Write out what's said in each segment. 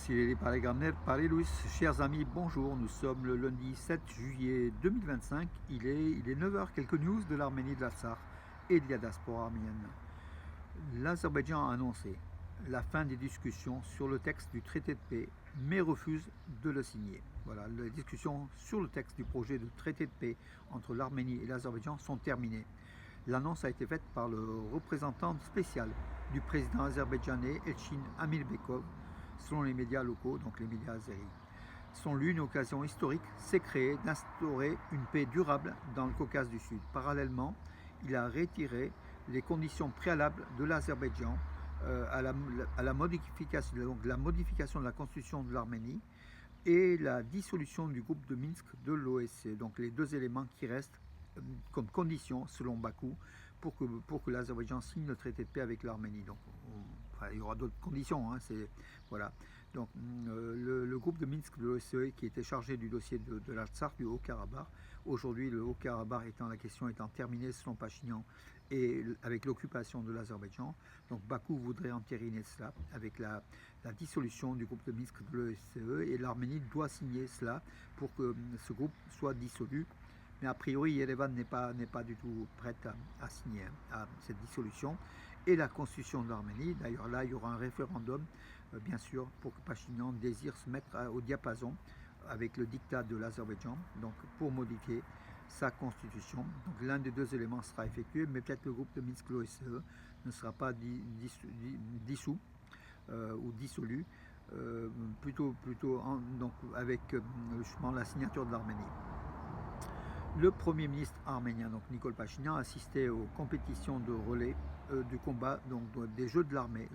Ici Paris Gramner, Paris Louis. Chers amis, bonjour. Nous sommes le lundi 7 juillet 2025. Il est 9 heures. Quelques news de l'Arménie, de l'Artsakh et de la diaspora arménienne. L'Azerbaïdjan a annoncé la fin des discussions sur le texte du traité de paix, mais refuse de le signer. Voilà, les discussions sur le texte du projet de traité de paix entre l'Arménie et l'Azerbaïdjan sont terminées. L'annonce a été faite par le représentant spécial du président azerbaïdjanais Elchin Amirbekov, selon les médias locaux, donc les médias azéris. Selon lui, une occasion historique s'est créée d'instaurer une paix durable dans le Caucase du Sud. Parallèlement, il a retiré les conditions préalables de l'Azerbaïdjan à la modification, donc la modification de la constitution de l'Arménie et la dissolution du groupe de Minsk de l'OSCE. Donc les deux éléments qui restent comme condition, selon Bakou, pour que l'Azerbaïdjan signe le traité de paix avec l'Arménie. Donc, il y aura d'autres conditions. Voilà. Donc, le groupe de Minsk de l'OSCE qui était chargé du dossier de l'Artsakh, du Haut-Karabakh. Aujourd'hui, le Haut-Karabakh la question étant terminée selon Pachinian et avec l'occupation de l'Azerbaïdjan. Donc, Bakou voudrait entériner cela avec la dissolution du groupe de Minsk de l'OSCE et l'Arménie doit signer cela pour que ce groupe soit dissolu. Mais a priori, Yerevan n'est pas du tout prête à signer à cette dissolution et la constitution de l'Arménie. D'ailleurs, là, il y aura un référendum, bien sûr, pour que Pachinian désire se mettre au diapason avec le diktat de l'Azerbaïdjan, donc pour modifier sa constitution. Donc l'un des deux éléments sera effectué, mais peut-être le groupe de Minsk, l'OSCE, ne sera pas dissous ou dissolu, plutôt donc avec justement la signature de l'Arménie. Le Premier ministre arménien, donc Nikol Pachinian, a assisté aux compétitions de relais du combat, donc des Jeux de l'armée,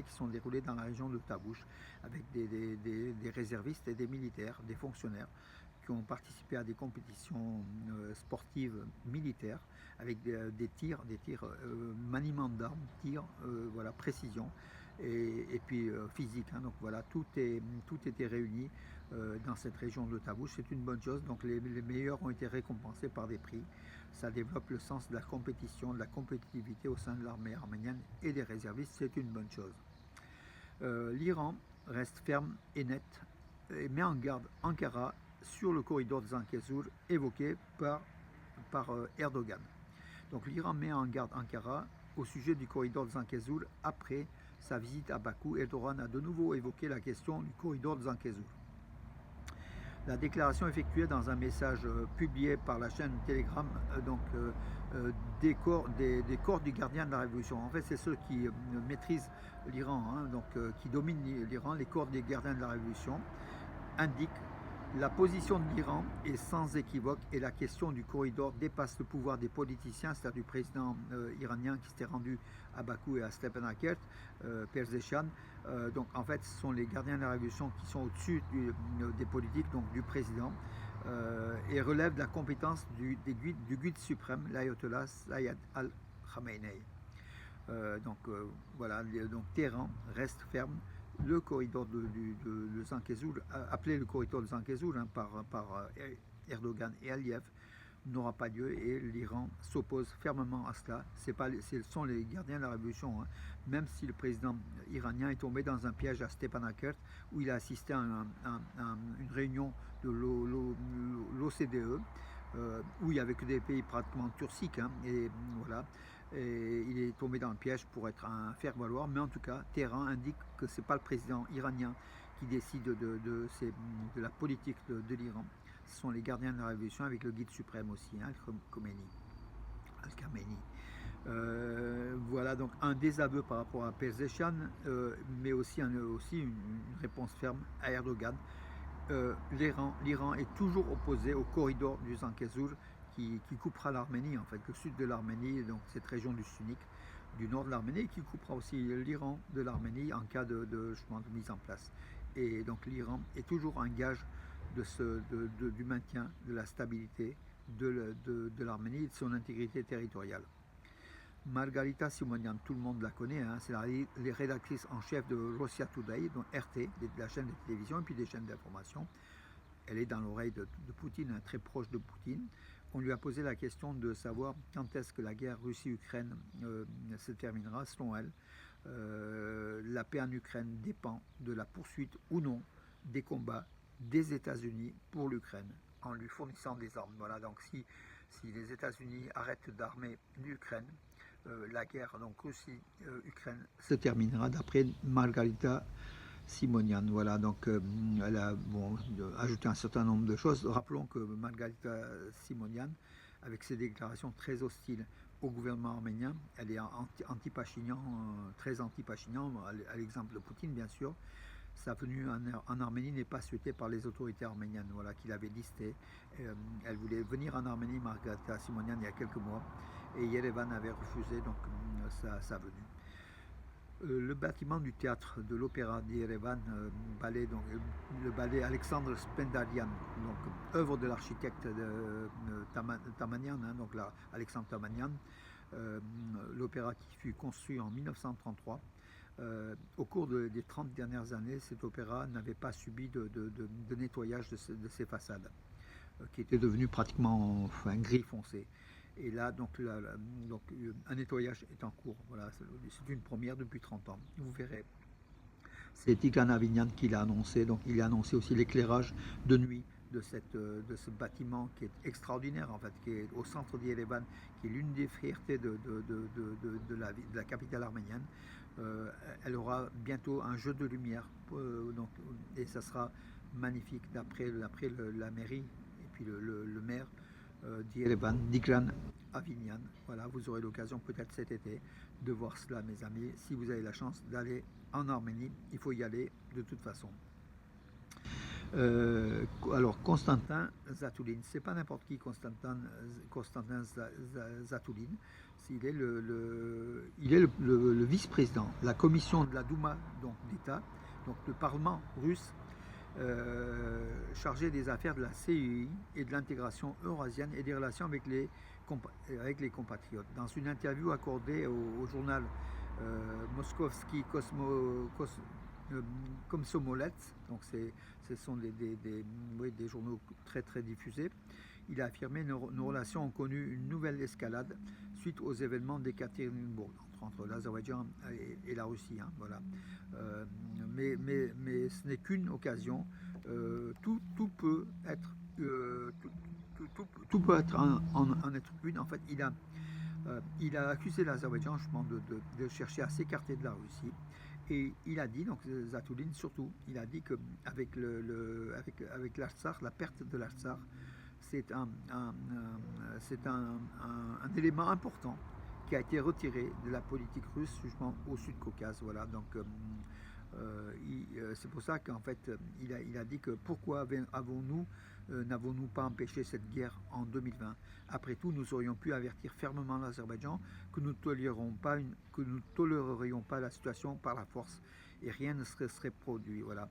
qui sont déroulés dans la région de Tabouche, avec des réservistes et des militaires, des fonctionnaires, qui ont participé à des compétitions sportives militaires, avec des tirs, maniement d'armes, voilà, précision, et puis physique. Donc voilà, tout était réuni dans cette région de Tabouche. C'est une bonne chose. Donc les meilleurs ont été récompensés par des prix. Ça développe le sens de la compétition, de la compétitivité au sein de l'armée arménienne et des réservistes. C'est une bonne chose. L'Iran reste ferme et net et met en garde Ankara sur le corridor de Zangezur évoqué par Erdogan. Donc l'Iran met en garde Ankara au sujet du corridor de Zangezur après sa visite à Bakou. Erdogan a de nouveau évoqué la question du corridor de Zangezur. La déclaration effectuée dans un message publié par la chaîne Telegram des corps du gardien de la Révolution. En fait, c'est ceux qui maîtrisent l'Iran, qui dominent l'Iran, les corps des gardiens de la Révolution, indiquent la position de l'Iran est sans équivoque et la question du corridor dépasse le pouvoir des politiciens, c'est-à-dire du président iranien qui s'était rendu à Bakou et à Stepanakert, Perzeshkian. Donc en fait, ce sont les gardiens de la révolution qui sont au-dessus des politiques, donc du président, et relèvent de la compétence du guide suprême, l'ayatollah Sayyid al-Khamenei. Voilà, donc Téhéran reste ferme. Le corridor de Zangezur, appelé le corridor de Zangezur par Erdogan et Aliyev, n'aura pas lieu et l'Iran s'oppose fermement à cela. Ce sont les gardiens de la révolution, même si le président iranien est tombé dans un piège à Stepanakert où il a assisté à une réunion de l'OCDE, où il n'y avait que des pays pratiquement turciques, et voilà. Et il est tombé dans le piège pour être un faire-valoir, mais en tout cas, Téhéran indique que ce n'est pas le président iranien qui décide de la politique de l'Iran. Ce sont les gardiens de la révolution avec le guide suprême aussi, Al-Khamenei. Voilà donc un désaveu par rapport à Perzeshkian, mais aussi une réponse ferme à Erdogan. L'Iran est toujours opposé au corridor du Zangezur qui coupera l'Arménie, en fait, le sud de l'Arménie, donc cette région du Sunnique, du nord de l'Arménie, qui coupera aussi l'Iran de l'Arménie en cas de mise en place. Et donc l'Iran est toujours un gage du maintien de la stabilité de l'Arménie et de son intégrité territoriale. Margarita Simonian, tout le monde la connaît, c'est la rédactrice en chef de Russia Today, donc RT, de la chaîne de télévision et puis des chaînes d'information. Elle est dans l'oreille de Poutine, très proche de Poutine. On lui a posé la question de savoir quand est-ce que la guerre Russie-Ukraine se terminera, selon elle. La paix en Ukraine dépend de la poursuite ou non des combats des États-Unis pour l'Ukraine en lui fournissant des armes. Voilà, donc si les États-Unis arrêtent d'armer l'Ukraine, la guerre donc Russie-Ukraine se terminera d'après Margarita Simonian. Voilà, donc elle a ajouté un certain nombre de choses. Rappelons que Margarita Simonian, avec ses déclarations très hostiles au gouvernement arménien, elle est anti-Pachinian, très anti-Pachinian, à l'exemple de Poutine bien sûr. Sa venue en Arménie n'est pas souhaitée par les autorités arméniennes, voilà, qu'il avait listé. Elle voulait venir en Arménie, Margarita Simonian, il y a quelques mois, et Yerevan avait refusé donc sa venue. Le bâtiment du théâtre de l'opéra d'Yerevan, le ballet Alexandre Spendalian, donc œuvre de l'architecte Tamanian, donc Alexandre Tamanian, l'opéra qui fut construit en 1933. Au cours des 30 dernières années, cet opéra n'avait pas subi de nettoyage de ses façades, qui étaient devenues pratiquement gris foncé. Et là, donc, un nettoyage est en cours. Voilà, c'est une première depuis 30 ans. Vous verrez. C'est Tigran Avignon qui l'a annoncé. Donc, il a annoncé aussi l'éclairage de nuit de ce bâtiment qui est extraordinaire, en fait, qui est au centre d'Yerevan, qui est l'une des fiertés de la capitale arménienne. Elle aura bientôt un jeu de lumière, et ça sera magnifique d'après la mairie et puis le maire d'Yerevan, Tigran Avignon. Voilà, vous aurez l'occasion peut-être cet été de voir cela, mes amis. Si vous avez la chance d'aller en Arménie, il faut y aller de toute façon. Alors Constantin Zatouline, c'est pas n'importe qui Constantin Zatouline, il est le vice-président, la commission de la Douma d'État, donc le Parlement russe, chargé des affaires de la CEI et de l'intégration eurasienne et des relations avec les compatriotes. Dans une interview accordée au journal Moskovski Komsomolets, donc ce sont des journaux très très diffusés, il a affirmé nos relations ont connu une nouvelle escalade suite aux événements d'Ekaterinbourg entre l'Azerbaïdjan et la Russie. Hein, voilà. Mais ce n'est qu'une occasion. Tout peut être tout peut être en être une. En fait, il a accusé l'Azerbaïdjan de chercher à s'écarter de la Russie. Et il a dit, donc Zatouline surtout, il a dit qu'avec avec l'Artsakh, la perte de l'Artsakh, c'est un élément important qui a été retiré de la politique russe justement au Sud-Caucase. Voilà, donc c'est pour ça qu'en fait il a dit que pourquoi n'avons-nous pas empêché cette guerre en 2020? Après tout, nous aurions pu avertir fermement l'Azerbaïdjan que nous ne tolérerions pas la situation par la force et rien ne serait produit. Voilà.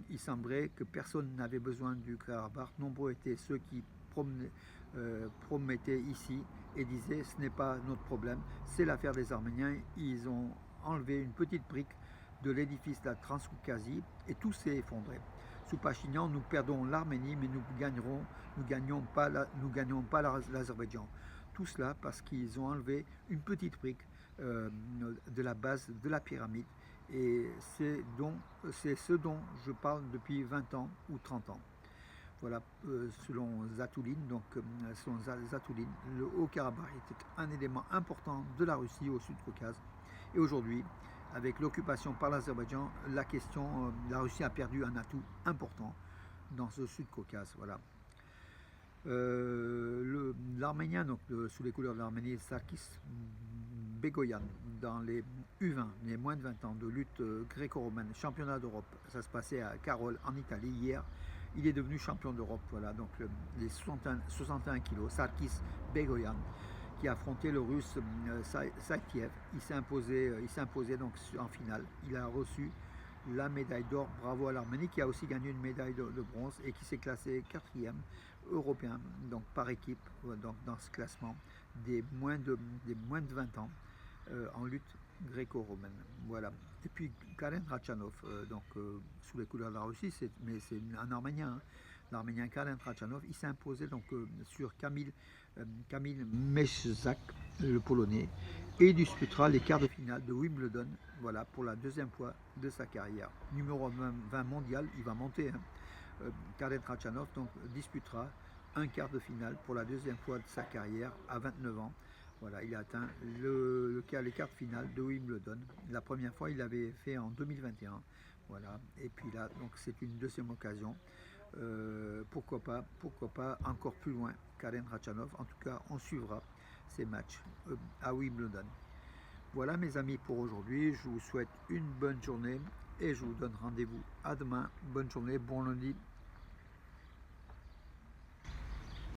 Il semblerait que personne n'avait besoin du Karabakh. Nombreux étaient ceux qui promettaient ici et disaient ce n'est pas notre problème, c'est l'affaire des Arméniens. Ils ont enlevé une petite brique de l'édifice de la Transcaucasie et tout s'est effondré. Sous Pachinian, nous perdons l'Arménie, mais nous gagnons pas l'Azerbaïdjan. Tout cela parce qu'ils ont enlevé une petite brique de la base de la pyramide. Et c'est ce dont je parle depuis 20 ans ou 30 ans. Voilà, selon Zatouline, le Haut-Karabakh était un élément important de la Russie au Sud-Caucase. Et aujourd'hui, avec l'occupation par l'Azerbaïdjan, la Russie a perdu un atout important dans ce Sud-Caucase. Voilà. L'Arménien, donc sous les couleurs de l'Arménie, Sarkis Begoyan, dans les U20, les moins de 20 ans de lutte gréco-romaine, championnat d'Europe, ça se passait à Carole en Italie hier. Il est devenu champion d'Europe, voilà, donc les 61 kilos, Sarkis Begoyan, qui a affronté le russe Saitiev. Il s'est imposé donc en finale. Il a reçu la médaille d'or. Bravo à l'Arménie qui a aussi gagné une médaille de bronze et qui s'est classé 4e européen, donc par équipe, donc dans ce classement des moins de 20 ans en lutte gréco-romaine. Voilà. Et puis Karen Khachanov, sous les couleurs de la Russie, mais c'est un Arménien. Hein. L'Arménien Karen Khachanov, il s'est imposé donc sur Kamil Meshzak, le Polonais, et il disputera les quarts de finale de Wimbledon, voilà, pour la deuxième fois de sa carrière. Numéro 20 mondial, il va monter, hein. Karen Khachanov donc disputera un quart de finale pour la deuxième fois de sa carrière à 29 ans. Voilà, il a atteint les quarts de finale de Wimbledon. La première fois, il l'avait fait en 2021. Voilà, et puis là, donc c'est une deuxième occasion. Pourquoi pas encore plus loin, Karen Khachanov. En tout cas, on suivra ces matchs à Wimbledon. Voilà mes amis pour aujourd'hui, je vous souhaite une bonne journée et je vous donne rendez-vous à demain. Bonne journée, bon lundi.